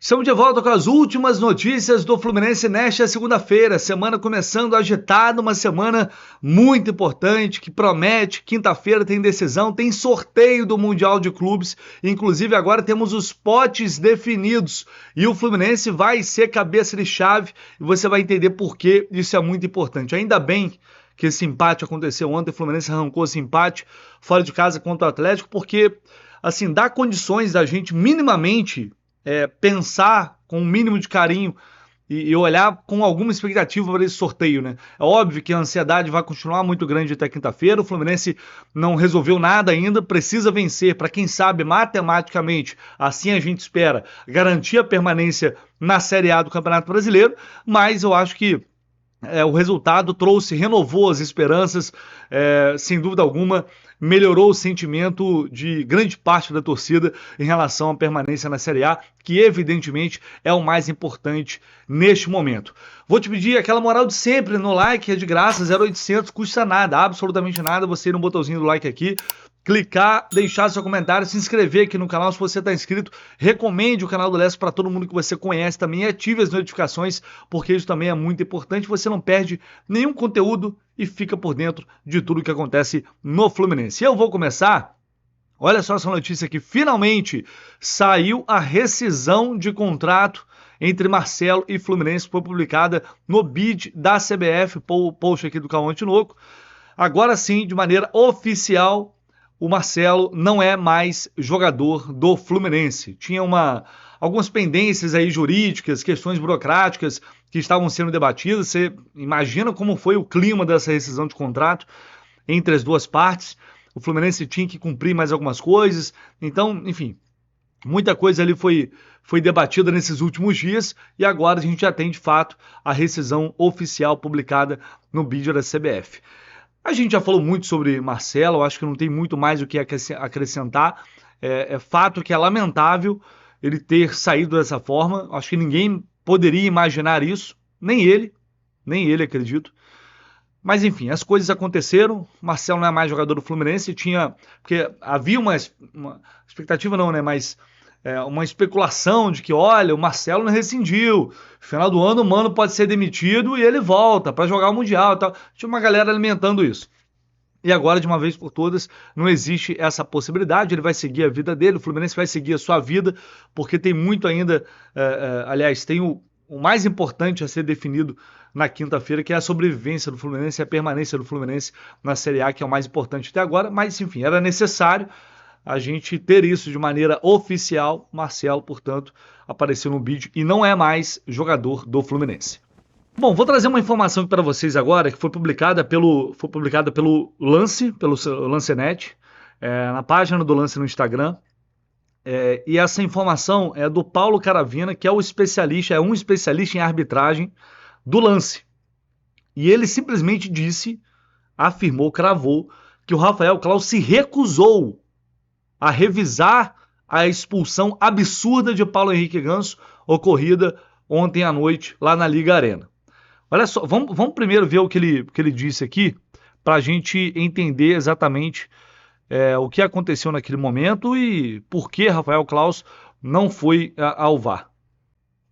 Estamos de volta com as últimas notícias do Fluminense nesta segunda-feira. Semana começando agitada, uma semana muito importante que promete. Quinta-feira tem decisão, tem sorteio do Mundial de Clubes. Inclusive agora temos os potes definidos e o Fluminense vai ser cabeça de chave e você vai entender por que isso é muito importante. Ainda bem que esse empate aconteceu ontem, o Fluminense arrancou esse empate fora de casa contra o Atlético, porque assim dá condições da gente minimamente pensar com um mínimo de carinho e olhar com alguma expectativa para esse sorteio, né? É óbvio que a ansiedade vai continuar muito grande até quinta-feira, o Fluminense não resolveu nada ainda, precisa vencer para quem sabe matematicamente, assim a gente espera, garantir a permanência na Série A do Campeonato Brasileiro, mas eu acho que o resultado renovou as esperanças, sem dúvida alguma, melhorou o sentimento de grande parte da torcida em relação à permanência na Série A, que evidentemente é o mais importante neste momento. Vou te pedir aquela moral de sempre no like, é de graça, 0800, custa nada, absolutamente nada, você ir no botãozinho do like aqui, clicar, deixar seu comentário, se inscrever aqui no canal se você está inscrito, recomende o canal do Leste para todo mundo que você conhece também e ative as notificações, porque isso também é muito importante, você não perde nenhum conteúdo e fica por dentro de tudo que acontece no Fluminense. E eu vou começar, olha só essa notícia aqui, finalmente saiu a rescisão de contrato entre Marcelo e Fluminense, foi publicada no BID da CBF, post aqui do Cauã Tinoco. Agora sim, de maneira oficial, o Marcelo não é mais jogador do Fluminense. Tinha algumas pendências aí jurídicas, questões burocráticas que estavam sendo debatidas. Você imagina como foi o clima dessa rescisão de contrato entre as duas partes. O Fluminense tinha que cumprir mais algumas coisas. Então, enfim, muita coisa ali foi debatida nesses últimos dias e agora a gente já tem de fato a rescisão oficial publicada no BID da CBF. A gente já falou muito sobre Marcelo, acho que não tem muito mais o que acrescentar. É fato que é lamentável ele ter saído dessa forma. Acho que ninguém poderia imaginar isso, nem ele, acredito. Mas enfim, as coisas aconteceram. Marcelo não é mais jogador do Fluminense, porque havia uma expectativa não, né? Mas uma especulação de que, olha, o Marcelo não rescindiu. No final do ano o Mano pode ser demitido e ele volta para jogar o Mundial e tal. Tinha uma galera alimentando isso. E agora, de uma vez por todas, não existe essa possibilidade. Ele vai seguir a vida dele, o Fluminense vai seguir a sua vida, porque tem muito ainda. Aliás, tem o mais importante a ser definido na quinta-feira, que é a sobrevivência do Fluminense e a permanência do Fluminense na Série A, que é o mais importante até agora. Mas, enfim, era necessário a gente ter isso de maneira oficial. Marcelo, portanto, apareceu no BID e não é mais jogador do Fluminense. Bom, vou trazer uma informação para vocês agora que foi publicada pelo Lance, pelo Lancenet, na página do Lance no Instagram. E essa informação é do Paulo Caravina, que é um especialista em arbitragem do Lance. E ele simplesmente afirmou, cravou, que o Rafael Claus se recusou a revisar a expulsão absurda de Paulo Henrique Ganso, ocorrida ontem à noite lá na Liga Arena. Olha só, vamos primeiro ver o que ele disse aqui, para a gente entender exatamente o que aconteceu naquele momento e por que Rafael Claus não foi ao VAR.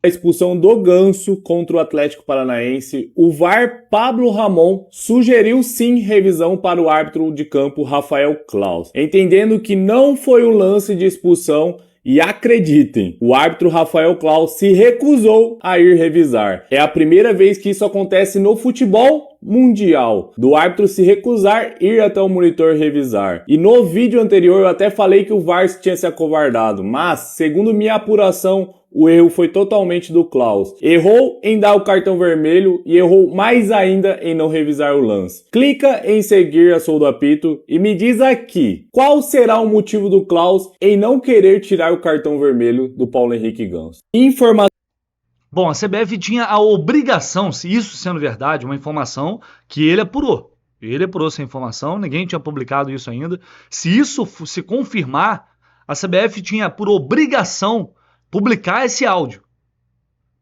A expulsão do Ganso contra o Atlético Paranaense, o VAR Pablo Ramon sugeriu sim revisão para o árbitro de campo Rafael Claus, entendendo que não foi o lance de expulsão. E acreditem, o árbitro Rafael Claus se recusou a ir revisar. É a primeira vez que isso acontece no futebol mundial, do árbitro se recusar ir até o monitor revisar. E no vídeo anterior eu até falei que o VAR tinha se acovardado, mas, segundo minha apuração, o erro foi totalmente do Claus. Errou em dar o cartão vermelho e errou mais ainda em não revisar o lance. Clica em seguir a Sou do Apito e me diz aqui, qual será o motivo do Claus em não querer tirar o cartão vermelho do Paulo Henrique Ganso? Bom, a CBF tinha a obrigação, se isso sendo verdade, uma informação que ele apurou. Ele apurou essa informação, ninguém tinha publicado isso ainda. Se isso se confirmar, a CBF tinha por obrigação publicar esse áudio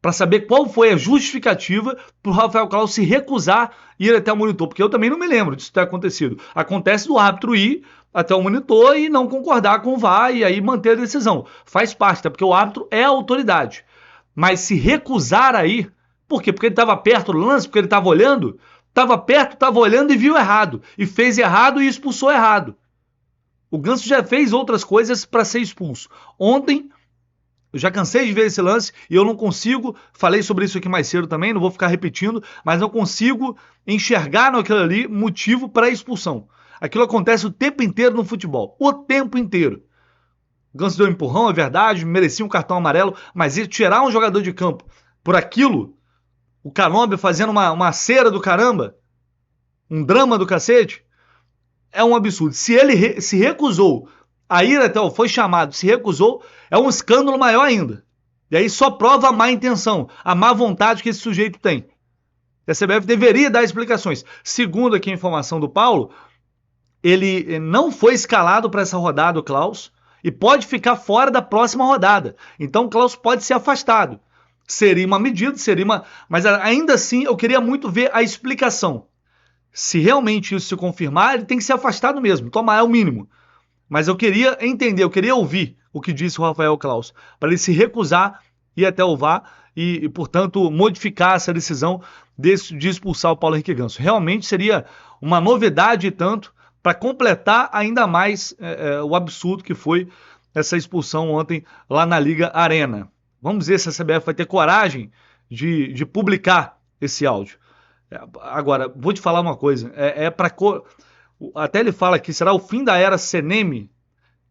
para saber qual foi a justificativa para o Rafael Claus se recusar a ir até o monitor, porque eu também não me lembro disso ter acontecido. Acontece do árbitro ir até o monitor e não concordar com o VAR e aí manter a decisão. Faz parte, tá? Porque o árbitro é a autoridade. Mas se recusar a ir, por quê? Porque ele estava perto do lance, porque ele estava olhando? Estava perto, estava olhando e viu errado. E fez errado e expulsou errado. O Ganso já fez outras coisas para ser expulso. Ontem, eu já cansei de ver esse lance e eu não consigo, falei sobre isso aqui mais cedo também, não vou ficar repetindo, mas não consigo enxergar naquilo ali motivo para expulsão. Aquilo acontece o tempo inteiro no futebol. O tempo inteiro. O Ganso deu um empurrão, é verdade, merecia um cartão amarelo, mas tirar um jogador de campo por aquilo, o Calombe fazendo uma cera do caramba, um drama do cacete, é um absurdo. Se ele se recusou a ir até foi chamado, se recusou, é um escândalo maior ainda. E aí só prova a má intenção, a má vontade que esse sujeito tem. E a CBF deveria dar explicações. Segundo aqui a informação do Paulo, ele não foi escalado para essa rodada, o Klaus, e pode ficar fora da próxima rodada. Então o Klaus pode ser afastado. Seria uma medida, mas ainda assim eu queria muito ver a explicação. Se realmente isso se confirmar, ele tem que ser afastado mesmo, tomar é o mínimo. Mas eu queria entender, eu queria ouvir o que disse o Rafael Klaus, para ele se recusar ir até o VAR e, portanto, modificar essa decisão de expulsar o Paulo Henrique Ganso. Realmente seria uma novidade e tanto para completar ainda mais o absurdo que foi essa expulsão ontem lá na Liga Arena. Vamos ver se a CBF vai ter coragem de publicar esse áudio. Agora, vou te falar uma coisa, até ele fala que será o fim da era CNM.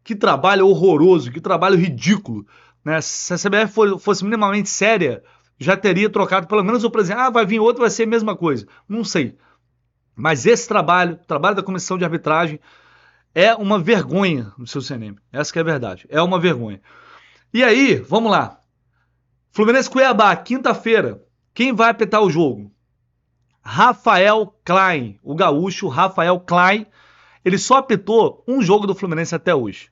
Que trabalho horroroso, que trabalho ridículo, né? Se a CBF fosse minimamente séria, já teria trocado pelo menos o presidente. Vai vir outro, vai ser a mesma coisa. Não sei. Mas esse trabalho, o trabalho da comissão de arbitragem, é uma vergonha no seu CNM. Essa que é a verdade. É uma vergonha. E aí, vamos lá. Fluminense Cuiabá, quinta-feira. Quem vai apitar o jogo? Rafael Klein, o gaúcho Rafael Klein. Ele só apitou um jogo do Fluminense até hoje.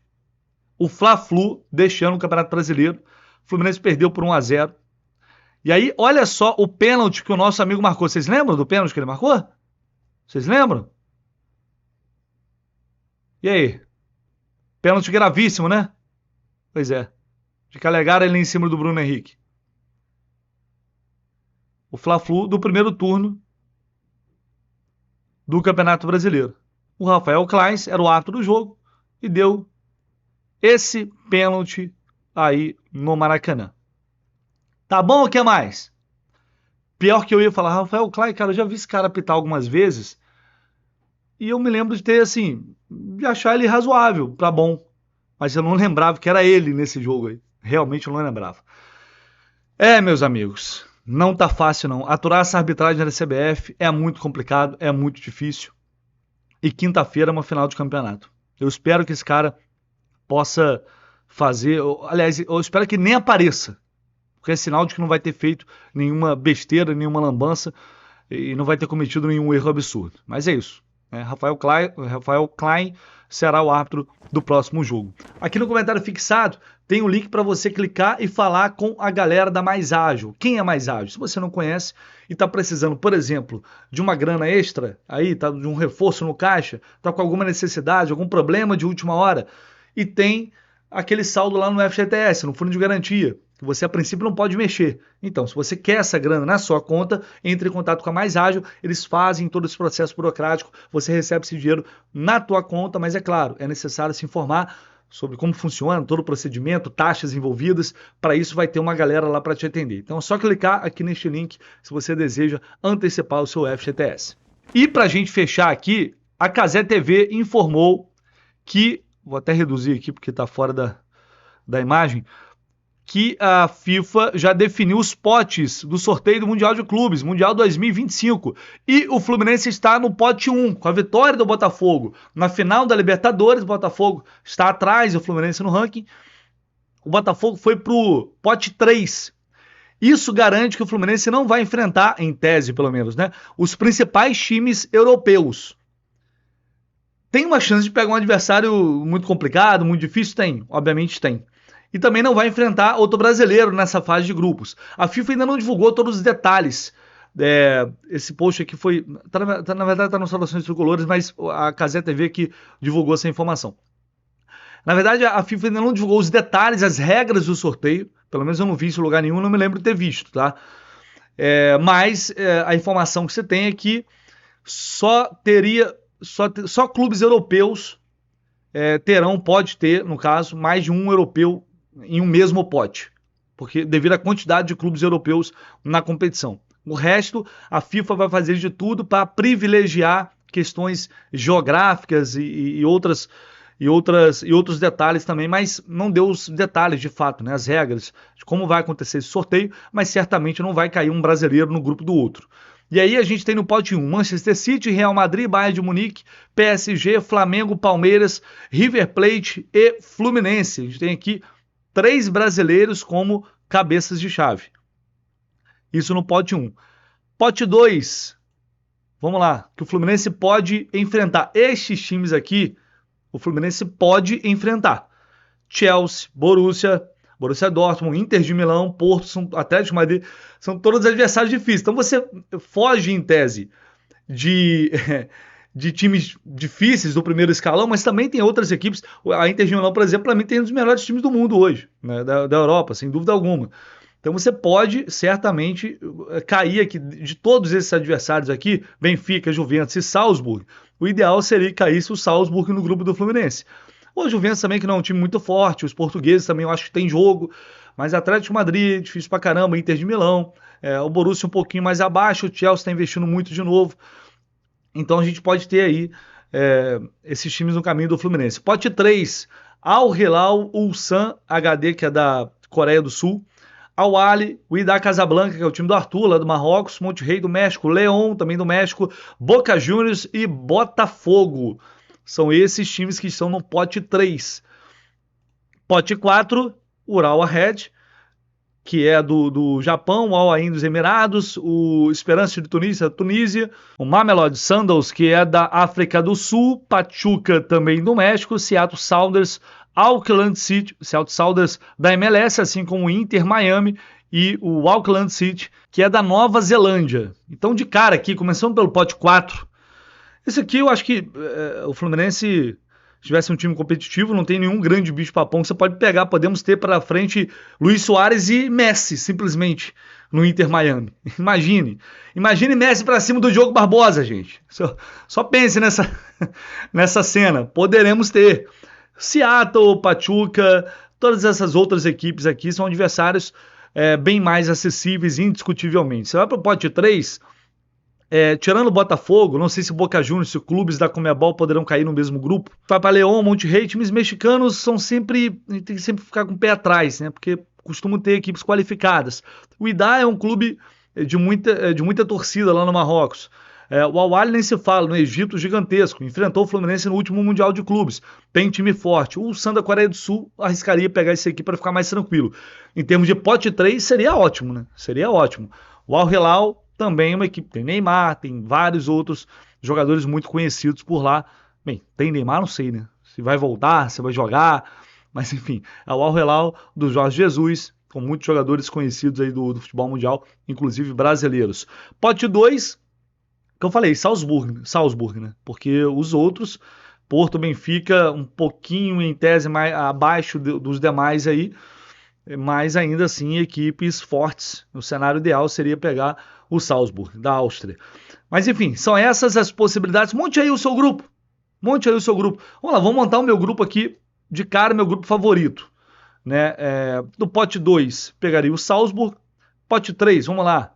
O Fla-Flu, deixando o Campeonato Brasileiro. O Fluminense perdeu por 1-0. E aí, olha só o pênalti que o nosso amigo marcou. Vocês lembram do pênalti que ele marcou? Vocês lembram? E aí? Pênalti gravíssimo, né? Pois é. De que alegaram ele em cima do Bruno Henrique. O Fla-Flu do primeiro turno do Campeonato Brasileiro. O Rafael Klein era o árbitro do jogo e deu esse pênalti aí no Maracanã. Tá bom, o que mais? Pior que eu ia falar, Rafael Klein, cara, eu já vi esse cara apitar algumas vezes e eu me lembro de ter, assim, de achar ele razoável, tá bom. Mas eu não lembrava que era ele nesse jogo aí. Realmente eu não lembrava. Meus amigos, não tá fácil não. Aturar essa arbitragem da CBF é muito complicado, é muito difícil. E quinta-feira é uma final de campeonato. Eu espero que esse cara possa fazer... Aliás, eu espero que nem apareça. Porque é sinal de que não vai ter feito nenhuma besteira, nenhuma lambança e não vai ter cometido nenhum erro absurdo. Mas é isso. Rafael Klein será o árbitro do próximo jogo. Aqui no comentário fixado tem um link para você clicar e falar com a galera da Mais Ágil. Quem é Mais Ágil? Se você não conhece e está precisando, por exemplo, de uma grana extra, aí tá de um reforço no caixa, está com alguma necessidade, algum problema de última hora e tem aquele saldo lá no FGTS, no Fundo de Garantia, que você a princípio não pode mexer. Então, se você quer essa grana na sua conta, entre em contato com a Mais Ágil, eles fazem todo esse processo burocrático, você recebe esse dinheiro na tua conta, mas é claro, é necessário se informar sobre como funciona todo o procedimento, taxas envolvidas, para isso vai ter uma galera lá para te atender. Então é só clicar aqui neste link se você deseja antecipar o seu FGTS. E para a gente fechar aqui, a Cazé TV informou que, vou até reduzir aqui porque está fora da imagem, que a FIFA já definiu os potes do sorteio do Mundial de Clubes, Mundial 2025. E o Fluminense está no pote 1, com a vitória do Botafogo. Na final da Libertadores, o Botafogo está atrás do Fluminense no ranking. O Botafogo foi para o pote 3. Isso garante que o Fluminense não vai enfrentar, em tese pelo menos, né, os principais times europeus. Tem uma chance de pegar um adversário muito complicado, muito difícil? Tem, obviamente tem. E também não vai enfrentar outro brasileiro nessa fase de grupos. A FIFA ainda não divulgou todos os detalhes. Esse post aqui foi... na verdade está nas Saudações Tricolores, mas a Cazé TV que divulgou essa informação. Na verdade, a FIFA ainda não divulgou os detalhes, as regras do sorteio, Pelo menos eu não vi isso em lugar nenhum, não me lembro de ter visto, tá? Mas a informação que você tem é que só clubes europeus pode ter, no caso, mais de um europeu em um mesmo pote, porque devido à quantidade de clubes europeus na competição. O resto, a FIFA vai fazer de tudo para privilegiar questões geográficas e outros detalhes também, mas não deu os detalhes de fato, né, as regras de como vai acontecer esse sorteio, mas certamente não vai cair um brasileiro no grupo do outro. E aí a gente tem no pote 1 Manchester City, Real Madrid, Bayern de Munique, PSG, Flamengo, Palmeiras, River Plate e Fluminense. A gente tem aqui 3 brasileiros como cabeças de chave. Isso no pote 1. Pote 2, vamos lá, que o Fluminense pode enfrentar. Estes times aqui, o Fluminense pode enfrentar. Chelsea, Borussia Dortmund, Inter de Milão, Porto, Atlético de Madrid, são todos adversários difíceis. Então você foge, em tese, de times difíceis do primeiro escalão, mas também tem outras equipes. A Inter de Milão, por exemplo, para mim tem um dos melhores times do mundo hoje, né, da Europa, sem dúvida alguma. Então você pode, certamente, cair aqui, de todos esses adversários aqui, Benfica, Juventus e Salzburg, o ideal seria que caísse o Salzburg no grupo do Fluminense. O Juventus também, que não é um time muito forte, os portugueses também eu acho que tem jogo, mas Atlético de Madrid, difícil pra caramba, Inter de Milão, o Borussia um pouquinho mais abaixo, o Chelsea está investindo muito de novo. Então a gente pode ter aí esses times no caminho do Fluminense. Pote 3, Al Hilal Ulsan HD, que é da Coreia do Sul, Al Ahly, o Wydad Casablanca, que é o time do Arthur, lá do Marrocos, Monterrey do México, León, também do México, Boca Juniors e Botafogo. São esses times que estão no pote 3. Pote 4, Ural Ahed, que é do Japão, o Al Ain dos Emirados, o Esperance de Tunísia, o Mamelodi Sundowns, que é da África do Sul, Pachuca também do México, Seattle Sounders, Auckland City, Seattle Sounders da MLS, assim como o Inter Miami e o Auckland City, que é da Nova Zelândia. Então, de cara aqui, começando pelo pote 4, esse aqui eu acho que o Fluminense, se tivesse um time competitivo, não tem nenhum grande bicho-papão que você pode pegar. Podemos ter para frente Luis Soares e Messi, simplesmente, no Inter Miami. Imagine Messi para cima do Diogo Barbosa, gente. Só pense nessa cena. Poderemos ter. Seattle, Pachuca, todas essas outras equipes aqui são adversários bem mais acessíveis, indiscutivelmente. Você vai para o pote 3... tirando o Botafogo, não sei se o Boca Juniors, se clubes da Conmebol poderão cair no mesmo grupo. Vai para León, Monterrey, times mexicanos são sempre, tem que sempre ficar com o pé atrás, né? Porque costumam ter equipes qualificadas. O Wydad é um clube de muita torcida lá no Marrocos. O Al Ahly nem se fala, no Egito, gigantesco. Enfrentou o Fluminense no último Mundial de Clubes. Tem time forte. O Ulsan da Coreia do Sul arriscaria pegar esse aqui para ficar mais tranquilo. Em termos de pote 3, seria ótimo, né? Seria ótimo. O Al Hilal também é uma equipe, tem Neymar, tem vários outros jogadores muito conhecidos por lá. Bem, tem Neymar, não sei, né? Se vai voltar, se vai jogar, mas enfim, é o Al Hilal do Jorge Jesus, com muitos jogadores conhecidos aí do futebol mundial, inclusive brasileiros. Pote 2, que eu falei, Salzburg, né? Porque os outros, Porto, Benfica, um pouquinho em tese mais abaixo dos demais aí, mas ainda assim equipes fortes. O cenário ideal seria pegar o Salzburg, da Áustria. Mas enfim, são essas as possibilidades. Monte aí o seu grupo. Vamos lá, vamos montar o meu grupo aqui, de cara, meu grupo favorito. Né? Do pote 2, pegaria o Salzburg. Pote 3, vamos lá,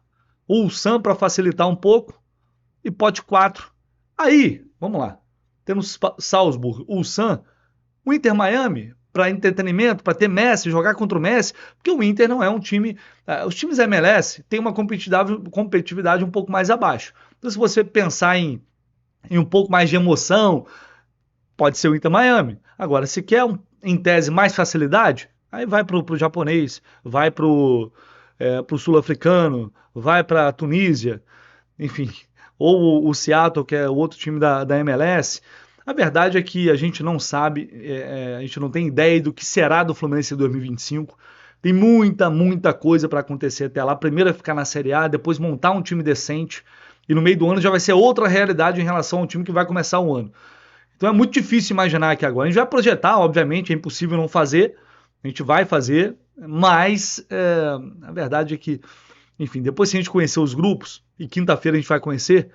o Ulsan para facilitar um pouco. E pote 4, aí, vamos lá, temos Salzburg, Ulsan, o Inter Miami, para entretenimento, para ter Messi, jogar contra o Messi, porque o Inter não é um time... os times MLS têm uma competitividade um pouco mais abaixo. Então, se você pensar em um pouco mais de emoção, pode ser o Inter Miami. Agora, se quer, em tese, mais facilidade, aí vai para o japonês, vai para o sul-africano, vai para a Tunísia, enfim, ou o Seattle, que é o outro time da MLS. A verdade é que a gente não sabe, a gente não tem ideia do que será do Fluminense em 2025. Tem muita coisa para acontecer até lá. Primeiro é ficar na Série A, depois montar um time decente. E no meio do ano já vai ser outra realidade em relação ao time que vai começar o ano. Então é muito difícil imaginar aqui agora. A gente vai projetar, obviamente, é impossível não fazer. A gente vai fazer, mas a verdade é que, enfim, depois que a gente conhecer os grupos, e quinta-feira a gente vai conhecer,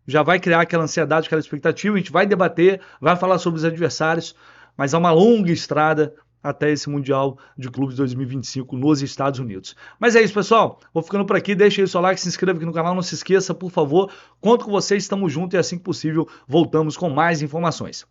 já vai criar aquela ansiedade, aquela expectativa, a gente vai debater, vai falar sobre os adversários, mas há uma longa estrada até esse Mundial de Clubes 2025 nos Estados Unidos. Mas é isso, pessoal. Vou ficando por aqui. Deixa aí o seu like, se inscreva aqui no canal. Não se esqueça, por favor. Conto com vocês, estamos juntos e assim que possível voltamos com mais informações.